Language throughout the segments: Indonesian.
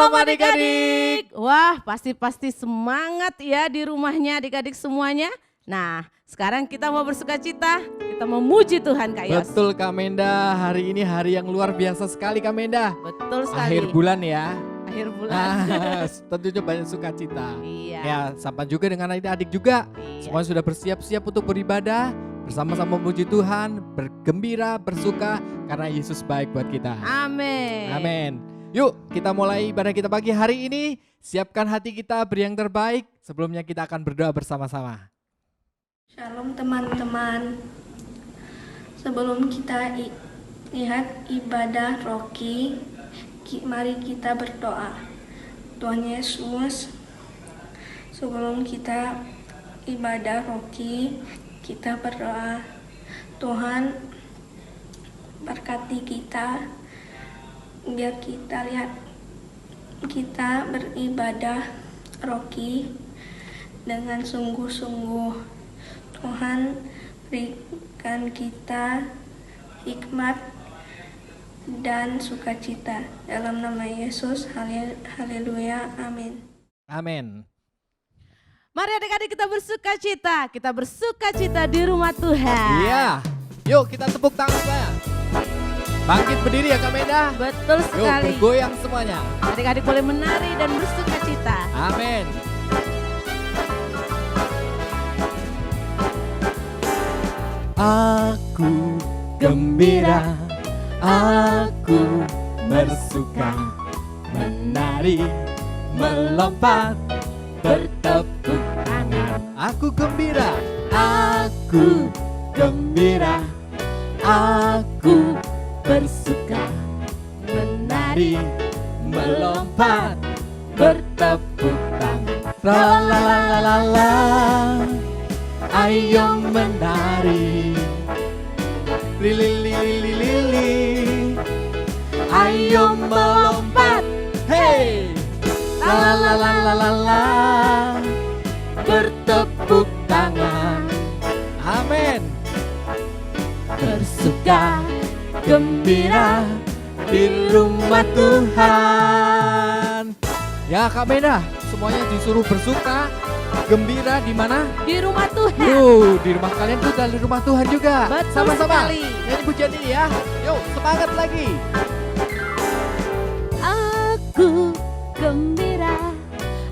Shalom adik-adik. Wah, pasti semangat ya di rumahnya adik-adik semuanya. Nah, sekarang kita mau bersukacita, kita mau muji Tuhan Kak Yos. Betul Kak Menda, hari ini hari yang luar biasa sekali Kak Menda. Betul sekali. Akhir bulan ya. Akhir bulan. Tentunya banyak sukacita. Iya. Ya, sapa juga dengan adik-adik juga. Iya. Semuanya sudah bersiap-siap untuk beribadah. Bersama-sama memuji Tuhan, bergembira, bersuka karena Yesus baik buat kita. Amin. Amin. Yuk kita mulai ibadah kita pagi hari ini. Siapkan hati kita beri yang terbaik. Sebelumnya kita akan berdoa bersama-sama. Shalom teman-teman. Sebelum kita lihat ibadah Rocky, mari kita berdoa. Tuhan Yesus, sebelum kita ibadah Rocky, kita berdoa. Tuhan berkati kita, biar kita lihat kita beribadah Rocky dengan sungguh-sungguh. Tuhan berikan kita hikmat dan sukacita. Dalam nama Yesus, haleluya, amin. Amin. Mari adik-adik kita bersukacita di rumah Tuhan. Iya, yuk kita tepuk tangan saya. Bangkit berdiri ya Kak Menda. Betul Yuk sekali. bergoyang semuanya. Adik-adik boleh menari dan bersukacita. Amin. Aku gembira, aku bersuka, menari, melompat, bertepuk tangan. Aku gembira, aku gembira, aku bersuka, menari, melompat, bertepuk tangan. La la la la la la, ayo menari, lili lili lili, ayo melompat, hey, la la la la la la, bertepuk tangan. Amin. Bersuka gembira di rumah Tuhan. Ya Kak Menda, semuanya disuruh bersuka gembira di mana? Di rumah Tuhan. Di rumah kalian juga, di rumah Tuhan juga. Betul Sama-sama sekali. nyanyi pujian ini ya. Yuk semangat lagi. Aku gembira,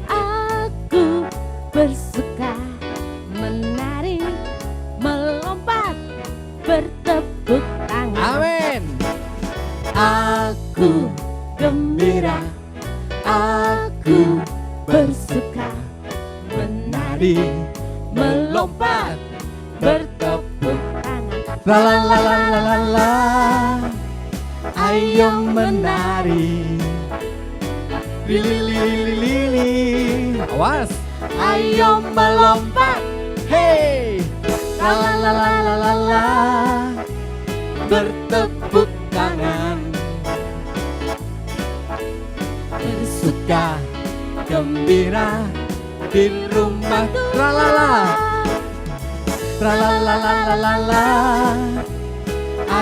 aku bersuka, menari, melompat, bertepuk tangan. Amin. Aku gembira, aku bersuka, menari, melompat, bertepuk tangan. La la la la la la la, ayo menari, lili lili lili, awas, ayo melompat, hey, la la la la la la la, bertepuk tangan, bersuka gembira di rumah. La la la, la la la la la la la,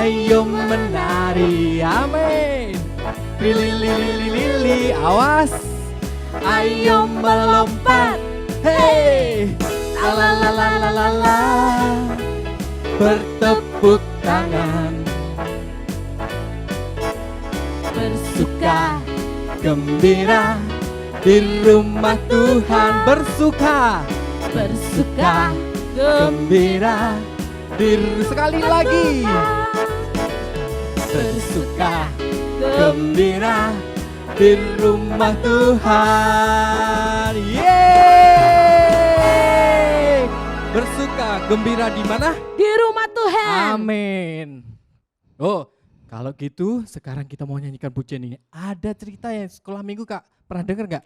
ayo menari, amin. Lili lili lili, awas, ayo melompat, hey, la la la la la la la, bertepuk tangan, bersuka gembira di rumah Tuhan. Bersuka gembira sekali lagi, bersuka gembira di rumah Tuhan. Yeay! Bersuka gembira di mana? Di rumah Tuhan. Amin. Oh, kalau gitu sekarang kita mau nyanyikan pujian ini. Ada cerita yang sekolah minggu Kak, pernah dengar nggak?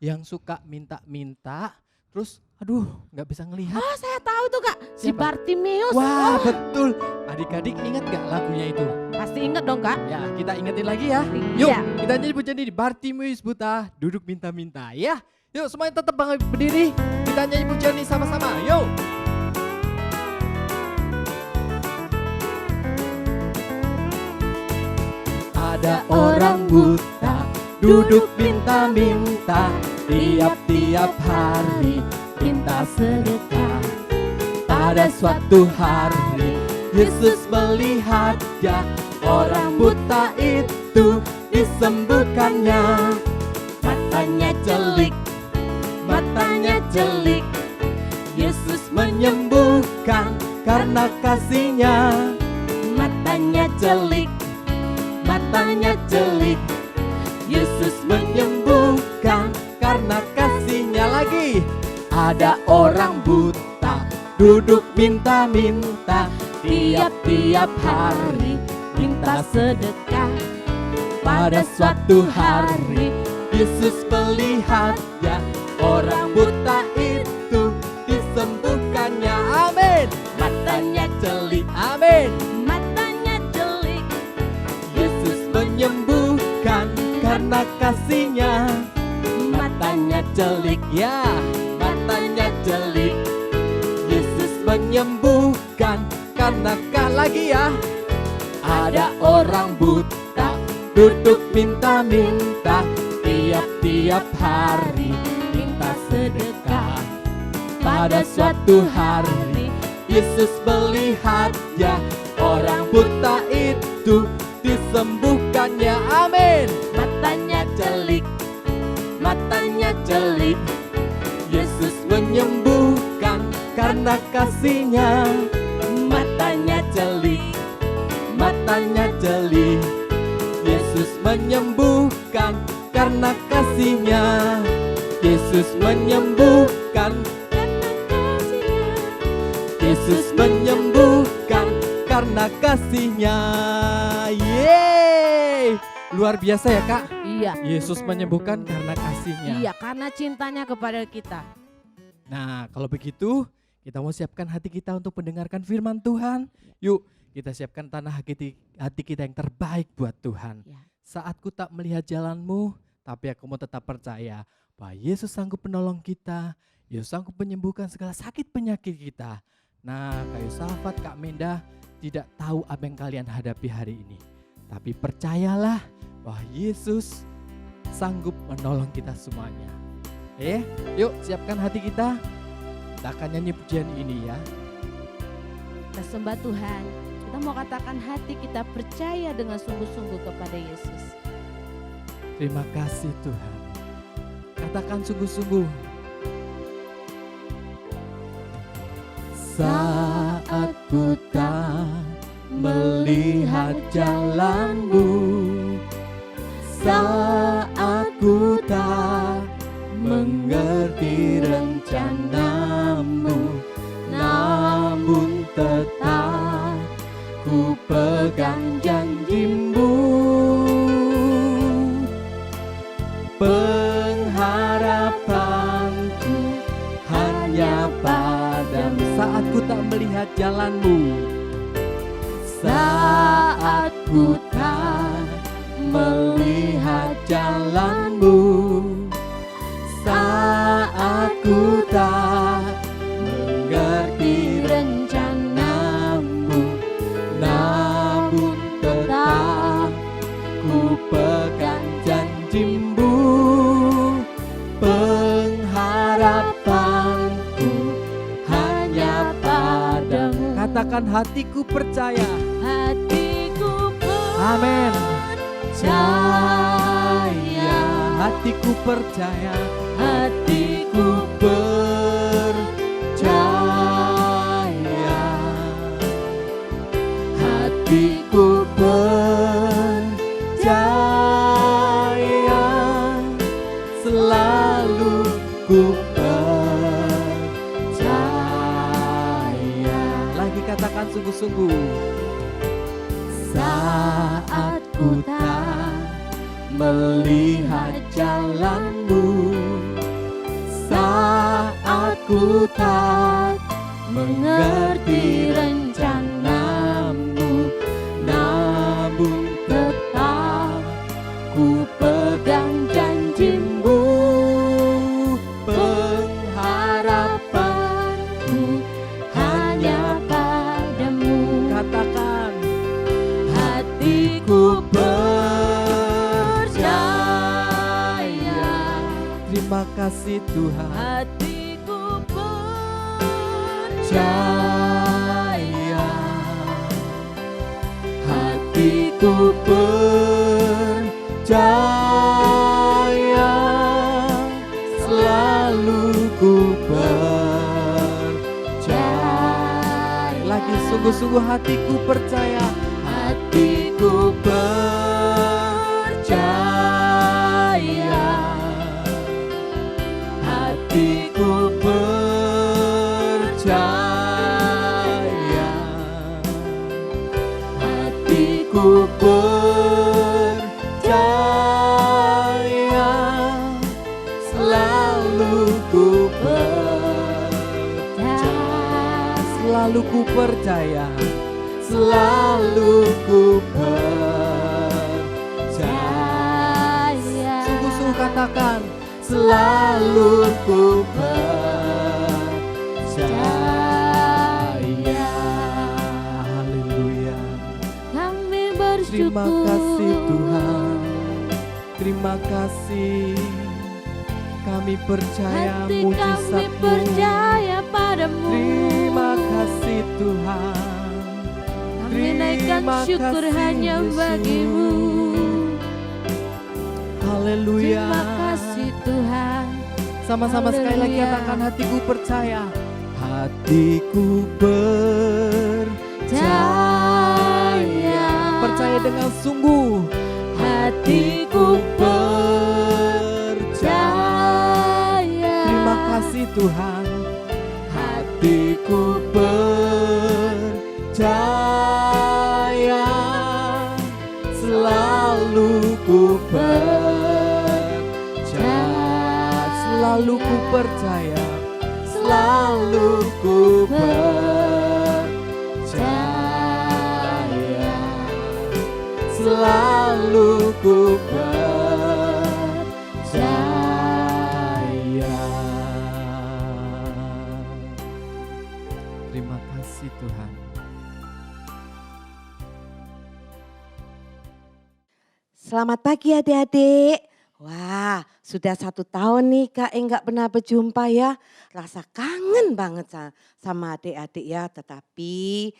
Yang suka minta-minta, terus aduh nggak bisa ngelihat. Oh, saya tahu tuh Kak, si Siapa? Bartimeus. Wah Oh, betul, adik-adik ingat gak lagunya itu? pasti ingat dong Kak. Ya kita ingetin lagi ya. Yuk Iya. kita nyanyi pujian ini, Bartimeus buta duduk minta-minta ya. Yuk semuanya tetap berdiri, kita nyanyi pujian ini sama-sama, yuk. Ada orang buta duduk minta-minta, tiap-tiap hari minta sedekah. Pada suatu hari Yesus melihat dia, orang buta itu disembuhkannya. Matanya celik, Yesus menyembuhkan karena kasih-Nya. Matanya celik, Yesus menyembuhkan karena kasih-Nya. Lagi, ada orang buta duduk minta-minta, tiap-tiap hari minta sedekah. Pada suatu hari Yesus melihat dia, orang buta itu disembuhkannya. Amin. Matanya celik, amin. Matanya celik, Yesus menyembuhkan karena kasih-Nya. Matanya celik, ya, matanya celik, Yesus menyembuhkan karena lagi ya. Ada orang buta duduk minta-minta, tiap-tiap hari minta sedekah. Pada suatu hari Yesus melihat dia, orang buta itu disembuhkannya. Amin. Matanya celik, Yesus menyembuhkan karena kasih-Nya. Matanya celik, Yesus menyembuhkan karena kasih-Nya. Yesus menyembuhkan, Yesus menyembuhkan karena kasih-Nya. Yeay, luar biasa ya Kak. iya. Yesus menyembuhkan karena kasih-Nya. Iya, karena cintanya kepada kita. Nah, kalau begitu kita mau siapkan hati kita untuk mendengarkan firman Tuhan. Yuk, kita siapkan tanah hati kita yang terbaik buat Tuhan. Ya. Saat ku tak melihat jalanmu, tapi aku mau tetap percaya bahwa Yesus sanggup menolong kita. Yesus sanggup menyembuhkan segala sakit penyakit kita. Nah, Kak Yusafat, Kak Mendah tidak tahu apa yang kalian hadapi hari ini. Tapi percayalah bahwa Yesus sanggup menolong kita semuanya. Yuk siapkan hati kita. Kita akan nyanyi pujian ini ya. Kita sembah Tuhan. Kita mau katakan hati kita percaya dengan sungguh-sungguh kepada Yesus. Terima kasih Tuhan. Katakan sungguh-sungguh. Saat ku tak melihat jalanmu, saat ku tak mengerti rencanamu, namun tetap ku pegang janjimu. Pengharapanku hanya padamu. Saat ku tak melihat jalanmu, saat ku tak melihat jalanmu, saat ku tak mengerti rencanamu, namun tetap ku pegang janjimu. Pengharapanku hanya padamu. Katakan hatiku percaya. Hatiku Amin. percaya, Hatiku percaya. hatiku Percaya. Hatiku percaya. Selalu ku percaya. Lagi katakan sungguh-sungguh. Saat ku tak melihat jalanmu, saat ku tak mengerti rencanamu, namun tetap ku pegang janjimu. Pengharapanku hanya padamu. Katakan hatiku percaya. kasih Tuhan. Hatiku Percaya, hatiku percaya, selalu ku percaya. Lagi sungguh-sungguh hatiku percaya, hatiku percaya, hatiku percaya, hatiku percaya, selalu ku percaya, selalu ku percaya, selalu ku percaya. Sungguh-sungguh katakan, selalu ku percaya. Haleluya. Kami Terima bersyukur. kasih Tuhan. Terima kasih. Kami percaya Hati kami mujizat-Mu. percaya padamu. Terima kasih Tuhan. Kami naikkan Terima syukur kasih, hanya Yesus. bagimu. Haleluya. Terima kasih Tuhan. Sama-sama sekali lagi Haleluya. katakan, hatiku percaya. Hatiku percaya. Percaya dengan sungguh. Hatiku percaya. Terima kasih Tuhan. Hatiku percaya, selalu ku percaya, selalu ku percaya, selalu ku percaya, selalu ku percaya. Terima kasih Tuhan. Selamat pagi adik-adik. Wah, sudah 1 tahun nih Kak Eng gak pernah berjumpa ya. Rasa kangen banget sama adik-adik ya. Tetapi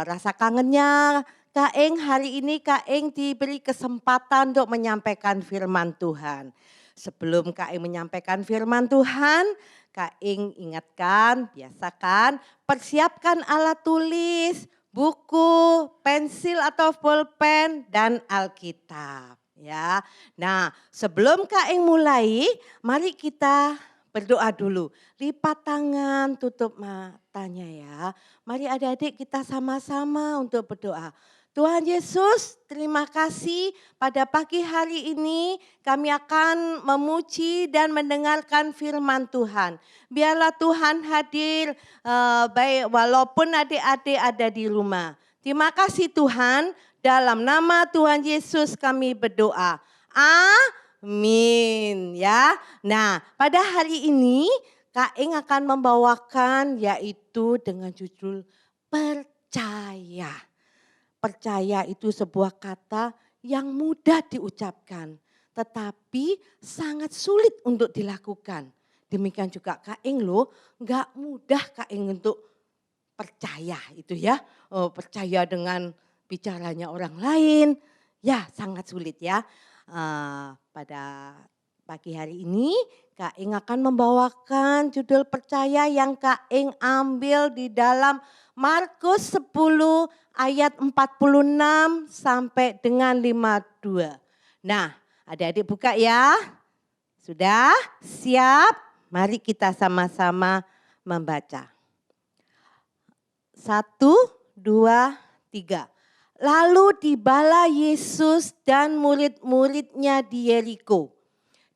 rasa kangennya Kak Eng hari ini Kak Eng diberi kesempatan untuk menyampaikan firman Tuhan. Sebelum Kak Eng menyampaikan firman Tuhan, Kak Eng ingatkan, biasakan persiapkan alat tulis, buku, pensil atau pulpen, dan Alkitab. Ya, nah sebelum Kak Eng mulai, mari kita berdoa dulu. Lipat tangan, tutup matanya ya. Mari adik-adik kita sama-sama untuk berdoa. Tuhan Yesus, terima kasih pada pagi hari ini kami akan memuji dan mendengarkan firman Tuhan. Biarlah Tuhan hadir baik walaupun adik-adik ada di rumah. Terima kasih Tuhan, dalam nama Tuhan Yesus kami berdoa. Amin ya. Nah, pada hari ini Kak Eng akan membawakan yaitu dengan judul percaya. Percaya itu sebuah kata yang mudah diucapkan, tetapi sangat sulit untuk dilakukan. Demikian juga Kak Eng loh, gak mudah Kak Eng untuk percaya itu ya. Percaya dengan bicaranya orang lain, ya sangat sulit ya. Pada pagi hari ini Kak Eng akan membawakan judul percaya yang Kak Eng ambil di dalam Markus 10 ayat 46 sampai dengan 52. Nah, adik-adik buka ya. Sudah? Siap? Mari kita sama-sama membaca. 1, 2, 3. Lalu tibalah Yesus dan murid-muridnya di Yeriko.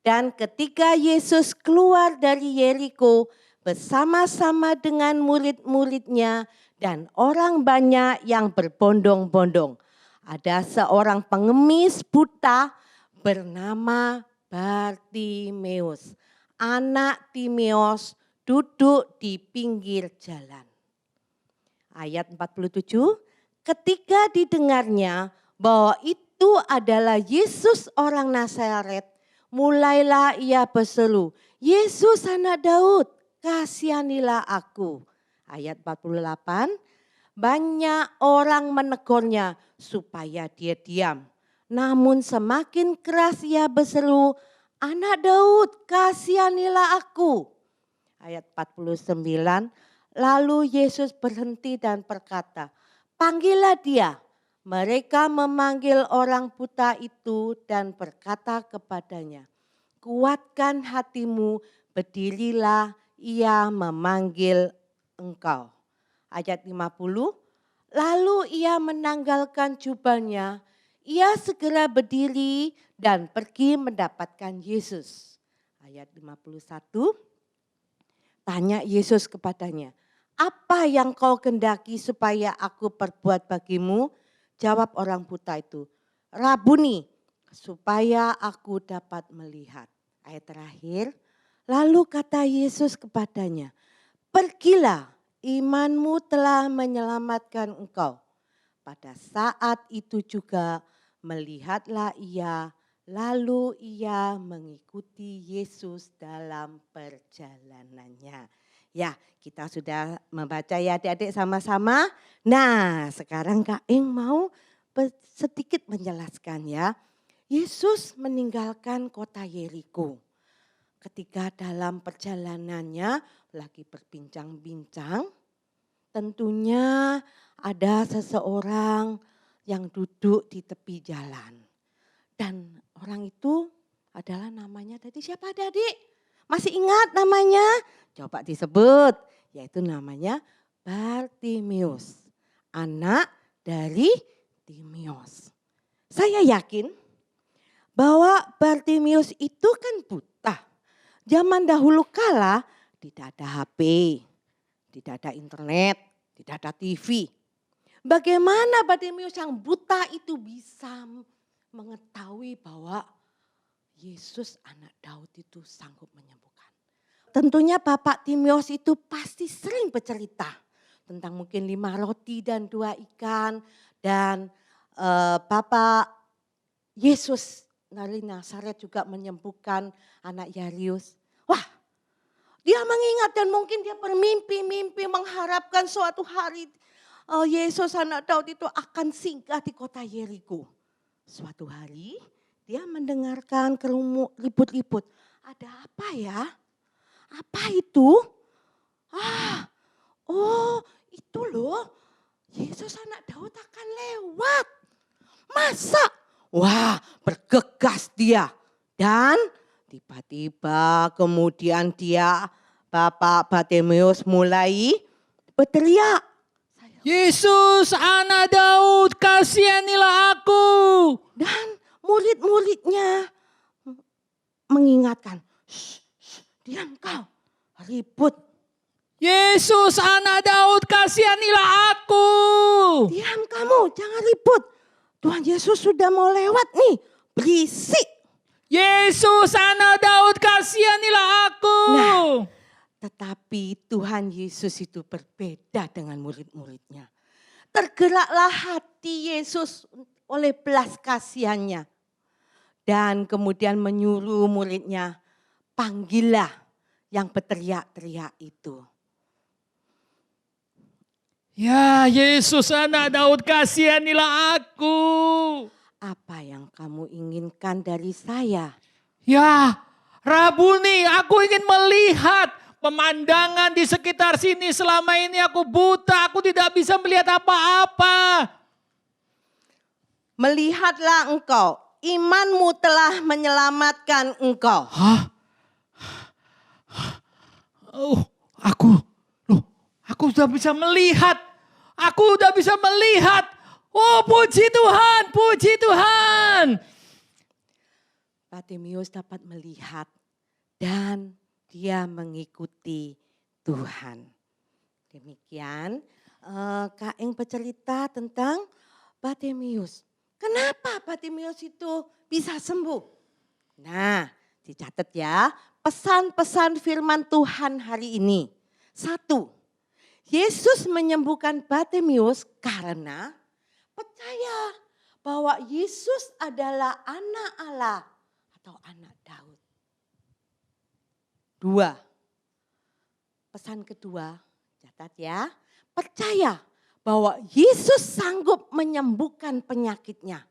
Dan ketika Yesus keluar dari Yeriko bersama-sama dengan murid-muridnya dan orang banyak yang berbondong-bondong, ada seorang pengemis buta bernama Bartimeus, anak Timeus, duduk di pinggir jalan. Ayat 47, ketika didengarnya bahwa itu adalah Yesus orang Nazaret, mulailah ia berseru, Yesus anak Daud, kasihanilah aku. Ayat 48, banyak orang menegurnya supaya dia diam. Namun semakin keras ia berseru, anak Daud, kasihanilah aku. Ayat 49, lalu Yesus berhenti dan berkata, panggillah dia. Mereka memanggil orang buta itu dan berkata kepadanya, kuatkan hatimu, berdirilah, ia memanggil engkau. Ayat 50, lalu ia menanggalkan jubahnya, ia segera berdiri dan pergi mendapatkan Yesus. Ayat 51, tanya Yesus kepadanya, apa yang kau kendaki supaya aku perbuat bagimu? Jawab orang buta itu, Rabuni, supaya aku dapat melihat. Ayat terakhir, lalu kata Yesus kepadanya, pergilah, imanmu telah menyelamatkan engkau. Pada saat itu juga melihatlah ia, lalu ia mengikuti Yesus dalam perjalanannya. Ya, kita sudah membaca ya adik-adik sama-sama. Nah, sekarang Kak Eng mau sedikit menjelaskan ya. Yesus meninggalkan kota Yeriko. Ketika dalam perjalanannya lagi berbincang-bincang, tentunya ada seseorang yang duduk di tepi jalan. Dan orang itu adalah namanya tadi siapa adik-adik? Masih ingat namanya? Coba disebut, yaitu namanya Bartimius, anak dari Timius. Saya yakin bahwa Bartimius itu kan buta. Zaman dahulu kala tidak ada HP, tidak ada internet, tidak ada TV. Bagaimana Bartimius yang buta itu bisa mengetahui bahwa Yesus anak Daud itu sanggup menyembuhkan? Tentunya Bapak Timius itu pasti sering bercerita tentang mungkin 5 roti dan 2 ikan. Dan Bapak Yesus dari Nazaret juga menyembuhkan anak Yairus. Wah, dia mengingat dan mungkin dia bermimpi-mimpi mengharapkan suatu hari Yesus anak Daud itu akan singgah di kota Yeriko. Suatu hari dia mendengarkan kerumuk ribut-ribut. Ada apa ya? Apa itu? Itu loh. Yesus anak Daud akan lewat. Masa? Wah, bergegas dia. Dan tiba-tiba kemudian Bapak Bartimius mulai berteriak. Yesus anak Daud, kasihanilah aku. Dan murid-muridnya mengingatkan, diam kau, ribut. Yesus anak Daud, kasihanilah aku. Diam kamu, jangan ribut. Tuhan Yesus sudah mau lewat nih, berisik. Yesus anak Daud, kasihanilah aku. Nah, tetapi Tuhan Yesus itu berbeda dengan murid-muridnya. Tergeraklah hati Yesus oleh belas kasihannya. Dan kemudian menyuruh muridnya, panggillah yang berteriak-teriak itu. Ya Yesus anak Daud, kasihanilah aku. Apa yang kamu inginkan dari saya? Ya Rabuni, aku ingin melihat pemandangan di sekitar sini. Selama ini aku buta, aku tidak bisa melihat apa-apa. Melihatlah engkau, imanmu telah menyelamatkan engkau. Hah? Aku sudah bisa melihat. Aku sudah bisa melihat. Oh, puji Tuhan, puji Tuhan. Bartimius dapat melihat dan dia mengikuti Tuhan. Demikian Kak Eng bercerita tentang Bartimius. Kenapa Bartimius itu bisa sembuh? Nah, dicatat ya, pesan-pesan firman Tuhan hari ini. 1, Yesus menyembuhkan Bartimius karena percaya bahwa Yesus adalah anak Allah atau anak Daud. 2. Pesan kedua, catat ya. Percaya bahwa Yesus sanggup menyembuhkan penyakitnya.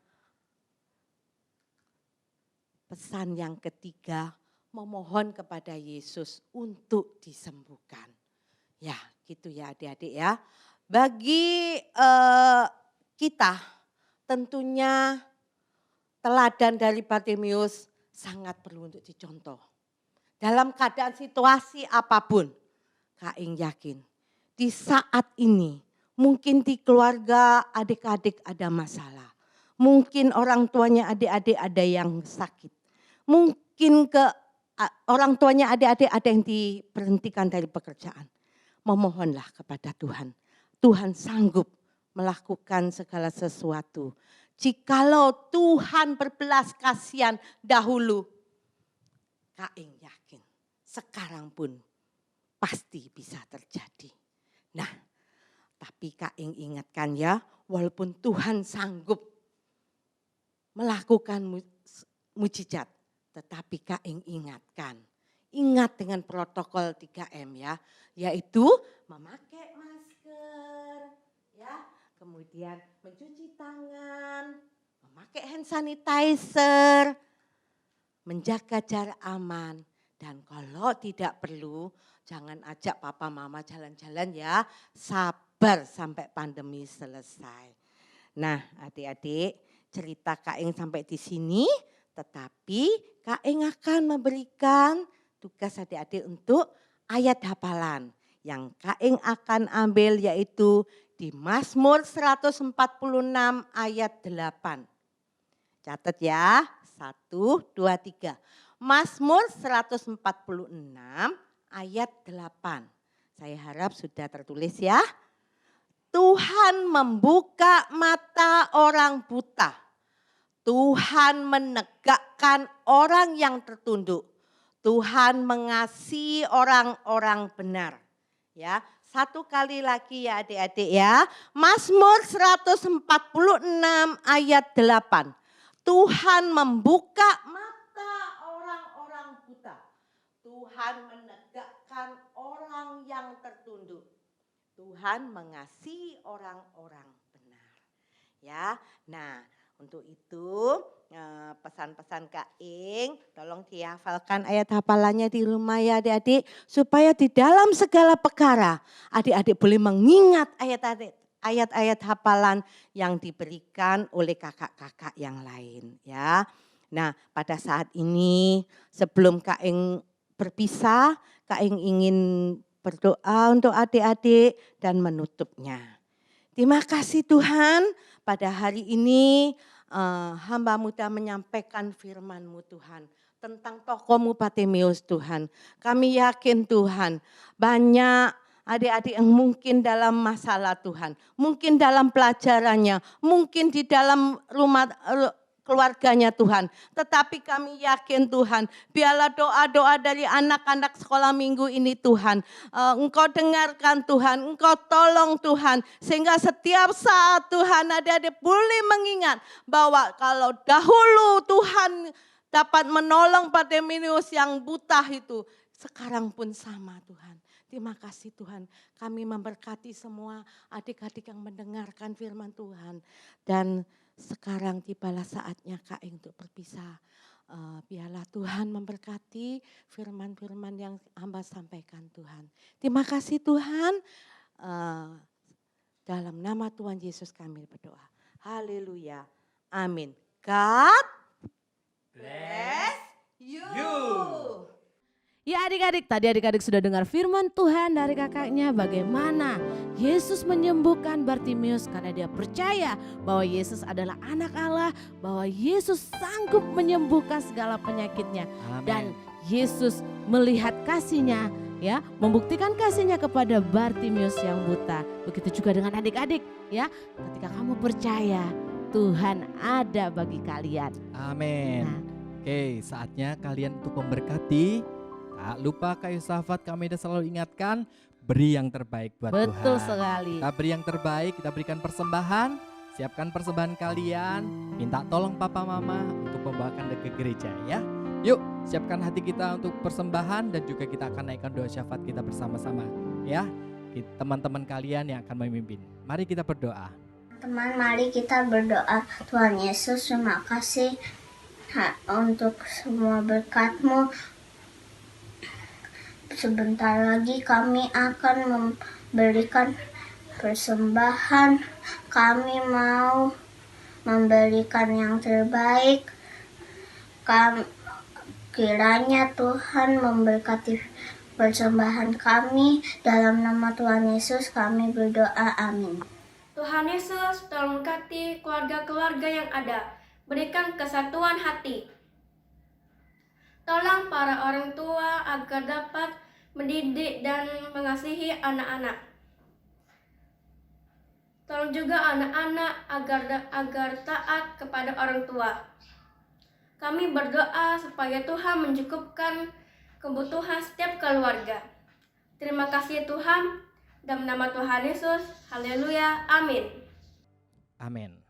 Pesan yang ketiga, memohon kepada Yesus untuk disembuhkan. Ya, gitu ya adik-adik ya. Bagi kita tentunya teladan dari Bartimeus sangat perlu untuk dicontoh. Dalam keadaan situasi apapun, Kak Ing yakin di saat ini mungkin di keluarga adik-adik ada masalah. Mungkin orang tuanya adik-adik ada yang sakit. Mungkin orang tuanya adik-adik ada yang diberhentikan dari pekerjaan. Memohonlah kepada Tuhan. Tuhan sanggup melakukan segala sesuatu. Jikalau Tuhan berbelas kasihan dahulu, Kak Ing yakin sekarang pun pasti bisa terjadi. Nah, tapi Kak Ing ingatkan ya, walaupun Tuhan sanggup melakukan mujizat, tetapi Kak Ing ingatkan, ingat dengan protokol 3M ya, yaitu memakai masker, ya, kemudian mencuci tangan, memakai hand sanitizer, menjaga jarak aman, dan kalau tidak perlu jangan ajak papa mama jalan-jalan ya, sabar sampai pandemi selesai. Nah adik-adik, cerita Kak Ing sampai di sini, tetapi Kak Ing akan memberikan tugas adik-adik untuk ayat hafalan yang Kak Ing akan ambil yaitu di Mazmur 146 ayat 8. Catat ya, 1, 2, 3. Mazmur 146 ayat 8. Saya harap sudah tertulis ya. Tuhan membuka mata orang buta. Tuhan menegakkan orang yang tertunduk. Tuhan mengasihi orang-orang benar. Ya, satu kali lagi ya adik-adik ya. Mazmur 146 ayat 8. Tuhan membuka mata orang-orang buta. Tuhan menegakkan orang yang tertunduk. Tuhan mengasihi orang-orang benar. Ya, nah untuk itu pesan-pesan Kak Ing, tolong dihafalkan ayat hafalannya di rumah ya adik-adik. Supaya di dalam segala perkara adik-adik boleh mengingat ayat-ayat hafalan yang diberikan oleh kakak-kakak yang lain ya. Nah pada saat ini sebelum Kak Ing berpisah, Kak Ing ingin berdoa untuk adik-adik dan menutupnya. Terima kasih Tuhan, pada hari ini hamba muda menyampaikan firman-Mu Tuhan. Tentang tokohmu Bartimeus Tuhan. Kami yakin Tuhan banyak adik-adik yang mungkin dalam masalah Tuhan. Mungkin dalam pelajarannya, mungkin di dalam rumah keluarganya Tuhan. Tetapi kami yakin Tuhan, biarlah doa-doa dari anak-anak sekolah minggu ini Tuhan. Engkau dengarkan Tuhan, Engkau tolong Tuhan. Sehingga setiap saat Tuhan adik-adik boleh mengingat bahwa kalau dahulu Tuhan dapat menolong Bartimeus yang buta itu, sekarang pun sama Tuhan. Terima kasih Tuhan, kami memberkati semua adik-adik yang mendengarkan firman Tuhan. Dan sekarang tibalah saatnya Kak Ing untuk berpisah. Biarlah Tuhan memberkati firman-firman yang hamba sampaikan Tuhan. Terima kasih Tuhan. Dalam nama Tuhan Yesus kami berdoa. Haleluya. Amin. God bless you. Ya adik-adik, tadi adik-adik sudah dengar firman Tuhan dari kakaknya bagaimana Yesus menyembuhkan Bartimeus karena dia percaya bahwa Yesus adalah anak Allah, bahwa Yesus sanggup menyembuhkan segala penyakitnya. Amin. Dan Yesus melihat kasihnya, ya, membuktikan kasihnya kepada Bartimeus yang buta. Begitu juga dengan adik-adik, ya, ketika kamu percaya Tuhan ada bagi kalian. Amin. Nah. Oke, saatnya kalian untuk memberkati. Tak lupa Kak Yusafat, kami dah selalu ingatkan, beri yang terbaik buat Tuhan. Betul sekali. Kita beri yang terbaik, kita berikan persembahan, siapkan persembahan kalian, minta tolong papa mama untuk membawakan ke gereja ya. Yuk, siapkan hati kita untuk persembahan dan juga kita akan naikkan doa syafaat kita bersama-sama. Ya, teman-teman kalian yang akan memimpin. Mari kita berdoa. Teman, mari kita berdoa. Tuhan Yesus, terima kasih untuk semua berkat-Mu. Sebentar lagi kami akan memberikan persembahan. Kami mau memberikan yang terbaik. Kiranya Tuhan memberkati persembahan kami. Dalam nama Tuhan Yesus kami berdoa, amin. Tuhan Yesus, tolong berkati keluarga-keluarga yang ada. Berikan kesatuan hati. Tolong para orang tua agar dapat mendidik dan mengasihi anak-anak. Tolong juga anak-anak agar taat kepada orang tua. Kami berdoa supaya Tuhan mencukupkan kebutuhan setiap keluarga. Terima kasih Tuhan. Dalam nama Tuhan Yesus, haleluya, amin. Amin.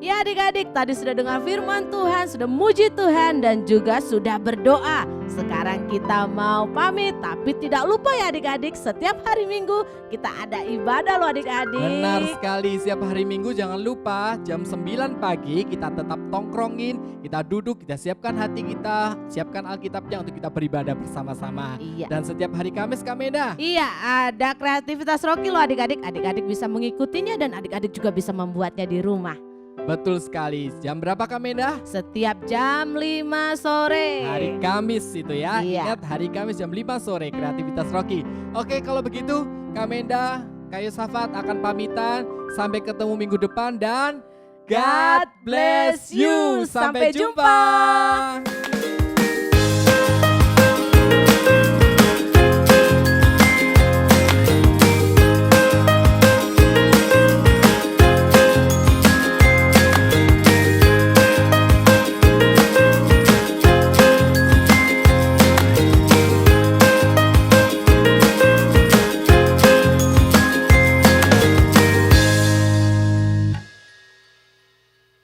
Ya adik-adik, tadi sudah dengar firman Tuhan, sudah muji Tuhan dan juga sudah berdoa. Sekarang kita mau pamit, tapi tidak lupa ya adik-adik, setiap hari Minggu kita ada ibadah loh adik-adik. Benar sekali, setiap hari Minggu jangan lupa jam 9 pagi kita tetap tongkrongin, kita duduk, kita siapkan hati kita, siapkan Alkitabnya untuk kita beribadah bersama-sama. Iya. Dan setiap hari Kamis Kak Meda. Iya, ada kreativitas Rocky loh adik-adik. Adik-adik bisa mengikutinya dan adik-adik juga bisa membuatnya di rumah. Betul sekali. Jam berapa Kak Meda? Setiap jam 5 sore. Hari Kamis itu ya. Iya. Ingat hari Kamis jam 5 sore kreativitas Rocky. Oke, kalau begitu Kak Meda, Kak Yosafat akan pamitan. Sampai ketemu minggu depan dan God bless you. Sampai jumpa.